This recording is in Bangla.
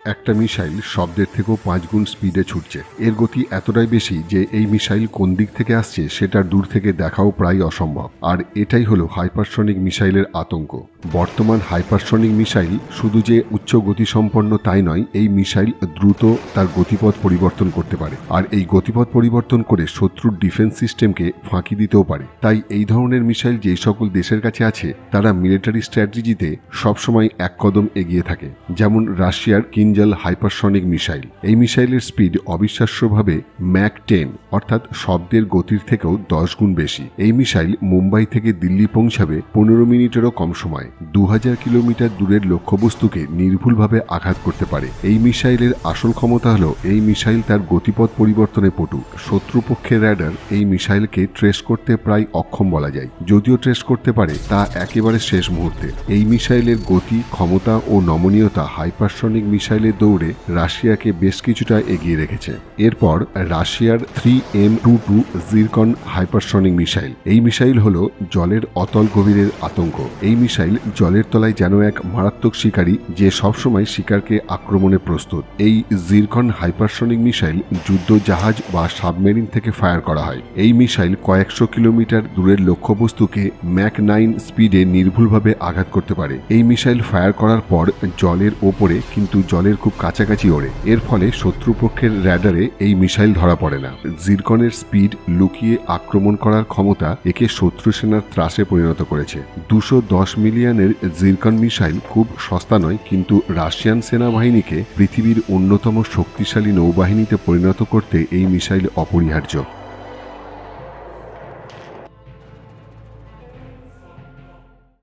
একটা মিসাইল শব্দের থেকেও 5 গুণ স্পিডে ছুটছে। এর গতি এতটাই বেশি যে এই মিসাইল কোন দিক থেকে আসছে সেটা দূর থেকে দেখাও প্রায় অসম্ভব। আর এটাই হলো হাইপারসনিক মিসাইলের আতঙ্ক। বর্তমান হাইপারসনিক মিসাইল শুধু যে উচ্চ গতিসম্পন্ন তাই নয়, এই মিসাইল দ্রুত তার গতিপথ পরিবর্তন করতে পারে। আর এই গতিপথ পরিবর্তন করে শত্রুর ডিফেন্স সিস্টেমকে ফাঁকি দিতেও পারে। তাই এই ধরনের মিসাইল যেই সকল দেশের কাছে আছে তারা মিলিটারি স্ট্র্যাটেজিতে সবসময় এক কদম এগিয়ে থাকে। যেমন রাশিয়ার কিনজাল হাইপারসনিক মিসাইল। এই মিসাইলের স্পিড অবিশ্বাস্যভাবে ম্যাক 10 অর্থাৎ শব্দের গতির থেকেও 10 গুণ বেশি। এই মিসাইল মুম্বাই থেকে দিল্লি পৌঁছাবে 15 মিনিটেরও কম সময়। 2000 কিলোমিটার দূরের লক্ষ্যবস্তুকে নির্ভুলভাবে আঘাত করতে পারে। এই মিসাইলের আসল ক্ষমতা হলো এই মিসাইল তার গতিপথ পরিবর্তনে পটু। শত্রুপক্ষের র্যাডার এই মিসাইলকে ট্রেস করতে প্রায় অক্ষম বলা যায়। যদিও ট্রেস করতে পারে তা একেবারে শেষ মুহূর্তে। এই মিসাইলের গতি, ক্ষমতা ও নমনীয়তা হাইপারসনিক মিসাইলের দৌড়ে রাশিয়াকে বেশ কিছুটা এগিয়ে রেখেছে। এরপর রাশিয়ার 3M22 জিরকন হাইপারসনিক মিসাইল। এই মিসাইল হলো জলের অতল গভীরের আতঙ্ক। এই মিসাইল জলের তলায় যেন এক মারাত্মক শিকারী যে সবসময় শিকারকে আক্রমণে প্রস্তুত। এই জিরকন হাইপারসনিক মিসাইল যুদ্ধ জাহাজ বা সাবমেরিন থেকে ফায়ার করা হয়। এই মিসাইল কয়েকশো কিলোমিটার দূরের লক্ষ্যবস্তুকে ম্যাক 9 স্পিডে নির্ভুলভাবে আঘাত করতে পারে। এই মিসাইল ফায়ার করার পর জলের ওপরে কিন্তু জলের খুব কাছাকাছি ওড়ে। এর ফলে শত্রুপক্ষের র্যাডারে এই মিসাইল ধরা পড়ে না। জিরকনের স্পিড, লুকিয়ে আক্রমণ করার ক্ষমতা একে শত্রু সেনার ত্রাসে পরিণত করেছে। 210 মিলিয়নের জিরকন মিসাইল খুব সস্তা নয়, কিন্তু রাশিয়ান সেনাবাহিনীকে পৃথিবীর অন্যতম শক্তিশালী নৌবাহিনীতে পরিণত করতে এই মিসাইল অপরিহার্য।